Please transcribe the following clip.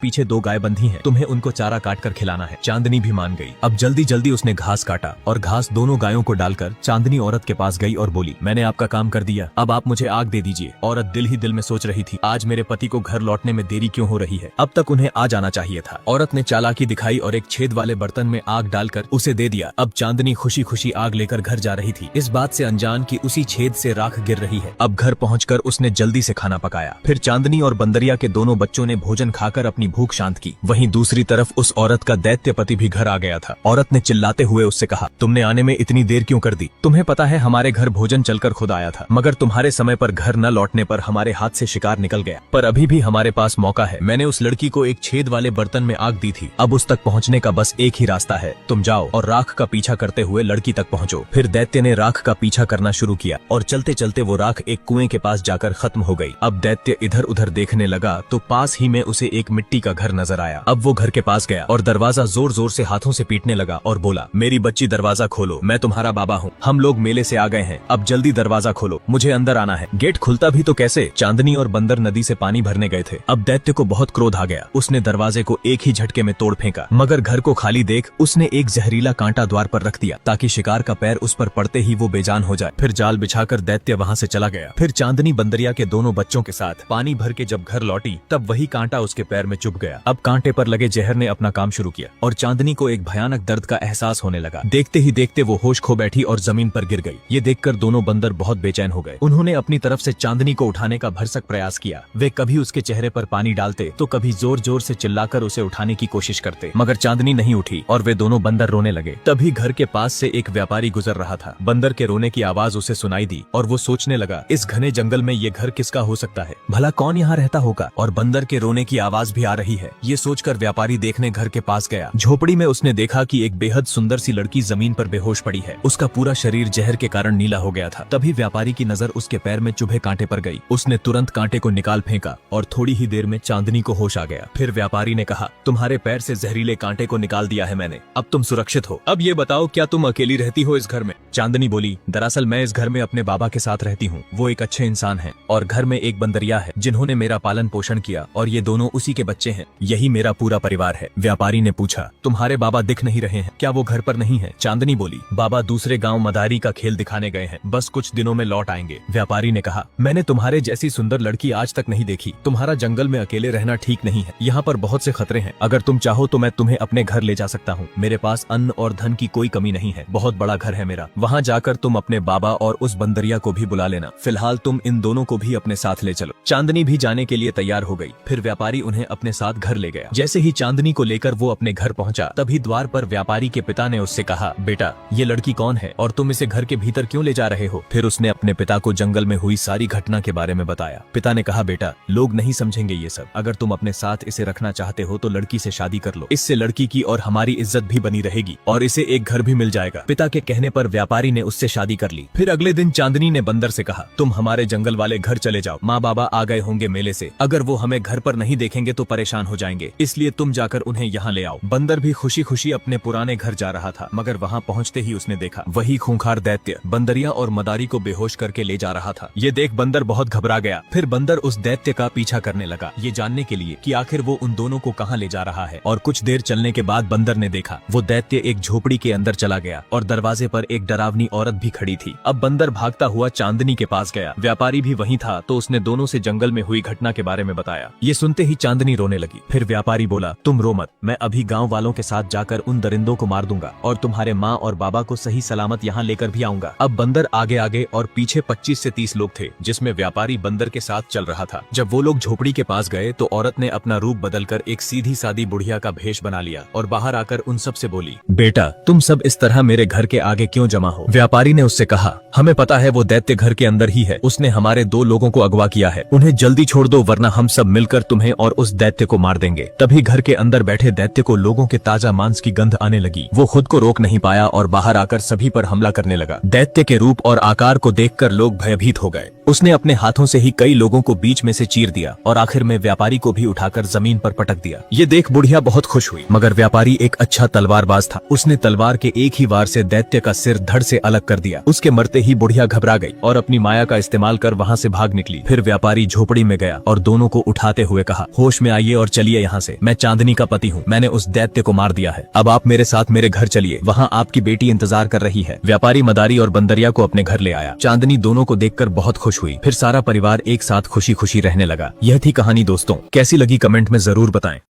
पीछे 2 गाय बंधी हैं, तुम्हें उनको चारा काट कर खिलाना है। चांदनी भी मान गई। अब जल्दी जल्दी उसने घास काटा और घास दोनों गायों को डालकर चांदनी औरत के पास गई और बोली, मैंने आपका काम कर दिया, अब आप मुझे आग दे दीजिए। औरत दिल ही दिल में सोच रही थी, आज मेरे पति को घर लौटने में देरी क्यों हो रही है, अब तक उन्हें आ जाना चाहिए था। औरत ने चालाकी दिखाई और एक छेद वाले बर्तन में आग डालकर उसे दे दिया। अब चांदनी खुशी खुशी आग लेकर घर जा रही थी, इस बात से अनजान कि उसी छेद से राख गिर रही है। अब घर पहुंचकर उसने जल्दी से खाना पकाया। फिर चांदनी और बंदरिया के दोनों बच्चों ने भोजन खाकर अपनी भूख शांत की। वहीं दूसरी तरफ उस औरत का दैत्य पति भी घर आ गया था। औरत ने चिल्लाते हुए उससे कहा, तुमने आने में इतनी देर क्यों कर दी? तुम्हें पता है हमारे घर भोजन चलकर खुद आया था, मगर तुम्हारे समय पर घर न लौटने पर हमारे हाथ से शिकार निकल गया। पर अभी भी हमारे पास मौका है। मैंने उस लड़की को एक छेद वाले बर्तन में आग दी थी, अब उस तक पहुँचने का बस एक ही रास्ता है। तुम जाओ और राख का पीछा करते हुए लड़की तक पहुँचो। फिर दैत्य ने राख का पीछा करना शुरू किया और चलते चलते वो राख एक कुएं के पास जाकर खत्म हो गई। अब दैत्य इधर उधर देखने लगा तो पास ही में उसे एक मिट्टी का घर नजर आया। अब वो घर के पास गया और दरवाजा जोर जोर से हाथों से पीटने लगा और बोला, मेरी बच्ची दरवाजा खोलो, मैं तुम्हारा बाबा हूँ, हम लोग मेले से आ गए हैं, अब जल्दी दरवाजा खोलो, मुझे अंदर आना है। गेट खुलता भी तो कैसे? चांदनी और बंदर नदी से पानी भरने गए थे। अब दैत्य को बहुत क्रोध आ गया, उसने दरवाजे को एक ही झटके में तोड़ फेंका, मगर घर को खाली देख उसने एक जहरीला कांटा द्वार पर रख दिया ताकि शिकार का पैर उस पर पड़ते ही वो बेजान हो जाए। फिर जाल बिछाकर दैत्य वहाँ से चला गया। फिर चांदनी बंदरिया के दोनों बच्चों के साथ पानी भर के जब घर लौटी तब वही कांटा उसके पैर में चुभ गया। अब कांटे पर लगे जहर ने अपना काम शुरू किया और चांदनी को एक भयानक दर्द का एहसास होने लगा। देखते ही देखते वो होश खो बैठी और जमीन पर गिर गई। ये देखकर दोनों बंदर बहुत बेचैन हो गए। उन्होंने अपनी तरफ से चांदनी को उठाने का भरसक प्रयास किया। वे कभी उसके चेहरे पर पानी डालते तो कभी जोर जोर से चिल्लाकर उसे उठाने की कोशिश करते, मगर चांदनी नहीं उठी और वे दोनों बंदर रोने लगे। तभी घर के पास से एक व्यापारी गुजर रहा था। बंदर के रोने की आवाज उसे सुनाई दी और वो सोचने लगा, इस घने जंगल में ये घर किसका हो सकता है, भला कौन यहाँ रहता होगा, और बंदर के रोने की आवाज भी आ रही है। ये सोचकर व्यापारी देखने घर के पास गया। झोपड़ी में उसने देखा कि एक बेहद सुंदर सी लड़की जमीन पर बेहोश पड़ी है। उसका पूरा शरीर जहर के कारण नीला हो गया था। तभी व्यापारी की नजर उसके पैर में चुभे कांटे पर गई। उसने तुरंत कांटे को निकाल फेंका और थोड़ी ही देर में चांदनी को होश आ गया। फिर व्यापारी ने कहा, तुम्हारे पैर से जहरीले कांटे को निकाल दिया है मैंने, अब तुम सुरक्षित हो। अब ये बताओ, क्या तुम अकेली रहती हो इस घर में? चांदनी बोली, दरअसल मैं इस घर में अपने बाबा के साथ रहती हूँ, वो एक अच्छे इंसान हैं और घर में एक बंदरिया है जिन्होंने मेरा पालन पोषण किया और ये दोनों उसी के बच्चे हैं, यही मेरा पूरा परिवार है। व्यापारी ने पूछा, तुम्हारे बाबा दिख नहीं रहे हैं, क्या वो घर पर नहीं है? चांदनी बोली, बाबा दूसरे गांव मदारी का खेल दिखाने गए हैं, बस कुछ दिनों में लौट आएंगे। व्यापारी ने कहा, मैंने तुम्हारे जैसी सुंदर लड़की आज तक नहीं देखी। तुम्हारा जंगल में अकेले रहना ठीक नहीं है, यहाँ पर बहुत से खतरे हैं। अगर तुम चाहो तो मैं तुम्हें अपने घर ले जा सकता हूँ। मेरे पास अन्न और धन की कोई कमी नहीं है, बहुत बड़ा घर है मेरा। वहाँ जाकर तुम अपने बाबा और उस बंदरिया को भी बुला लेना। फिलहाल तुम इन दोनों को भी अपने साथ ले चलो। चांदनी भी जाने के लिए तैयार हो गई। फिर व्यापारी उन्हें अपने साथ घर ले गया। जैसे ही चांदनी को लेकर वो अपने घर पहुंचा, तभी द्वार पर व्यापारी के पिता ने उससे कहा, बेटा ये लड़की कौन है और तुम इसे घर के भीतर क्यों ले जा रहे हो? फिर उसने अपने पिता को जंगल में हुई सारी घटना के बारे में बताया। पिता ने कहा, बेटा लोग नहीं समझेंगे ये सब, अगर तुम अपने साथ इसे रखना चाहते हो तो लड़की से शादी कर लो, इससे लड़की की और हमारी इज्जत भी बनी रहेगी और इसे एक घर भी मिल जाएगा। पिता के कहने पर व्यापारी ने उससे शादी कर ली। फिर अगले दिन चांदनी ने बंदर से कहा, तुम हमारे जंगल वाले घर चले जाओ, माँ बाबा आ गए होंगे मेले से, अगर वो हमें घर पर नहीं देखेंगे तो परेशान हो जाएंगे, इसलिए तुम जाकर उन्हें यहाँ ले आओ। बंदर भी खुशी खुशी अपने पुराने घर जा रहा था, मगर वहाँ पहुँचते ही उसने देखा वही खूंखार दैत्य बंदरिया और मदारी को बेहोश करके ले जा रहा था। ये देख बंदर बहुत घबरा गया। फिर बंदर उस दैत्य का पीछा करने लगा, ये जानने के लिए कि आखिर वो उन दोनों को कहाँ ले जा रहा है। और कुछ देर चलने के बाद बंदर ने देखा वो दैत्य एक झोपड़ी के अंदर चला गया और दरवाजे पर एक डरावनी औरत भी खड़ी थी। अब बंदर भागता हुआ चांदनी के पास गया। व्यापारी भी वहीं था तो उसने दोनों से जंगल में हुई घटना के बारे में बताया। ये सुनते ही चांदनी रोने लगी। फिर व्यापारी बोला, तुम रो मत, मैं अभी गाँव वालों के साथ जाकर उन दरिंदों को मार दूंगा और तुम्हारे माँ और बाबा को सही सलामत यहाँ लेकर भी आऊंगा। अब बंदर आगे आगे और पीछे 25 से 30 लोग थे, जिसमें व्यापारी बंदर के साथ चल रहा था। जब वो लोग झोपड़ी के पास गए तो औरत ने अपना रूप बदलकर एक सीधी सादी बुढ़िया का भेष बना लिया और बाहर आकर उन सब से बोली, बेटा तुम सब इस तरह मेरे घर के आगे क्यों जमा हो? व्यापारी ने उससे कहा, हमें पता है वो दैत्य घर के अंदर ही है, उसने हमारे 2 लोगों को अगवा किया है, उन्हें जल्दी छोड़ दो वरना हम सब मिलकर तुम्हें और उस दैत्य को मार देंगे। तभी घर के अंदर बैठे दैत्य को लोगों के ताजा मांस की गंध आने लगी। वो खुद को रोक नहीं पाया और बाहर आकर सभी पर हमला करने लगा। दैत्य के रूप और आकार को देखकर लोग भयभीत हो गए। उसने अपने हाथों से ही कई लोगों को बीच में से चीर दिया और आखिर में व्यापारी को भी उठाकर जमीन पर पटक दिया। ये देख बुढ़िया बहुत खुश हुई, मगर व्यापारी एक अच्छा तलवारबाज था। उसने तलवार के एक ही वार से दैत्य का सिर धड़ से अलग कर दिया। उसके मरते ही बुढ़िया घबरा गई और अपनी माया का इस्तेमाल कर वहाँ से भाग निकली। फिर व्यापारी झोपड़ी में गया और दोनों को उठाते हुए कहा, होश में आइए उठिए और चलिए यहाँ से। मैं चांदनी का पति हूँ, मैंने उस दैत्य को मार दिया है। अब आप मेरे साथ मेरे घर चलिए, वहाँ आपकी बेटी इंतजार कर रही है। व्यापारी मदारी और बंदरिया को अपने घर ले आया। चांदनी दोनों को देखकर बहुत खुश हुई। फिर सारा परिवार एक साथ खुशी खुशी रहने लगा। यह थी कहानी दोस्तों, कैसी लगी कमेंट में जरूर बताएं।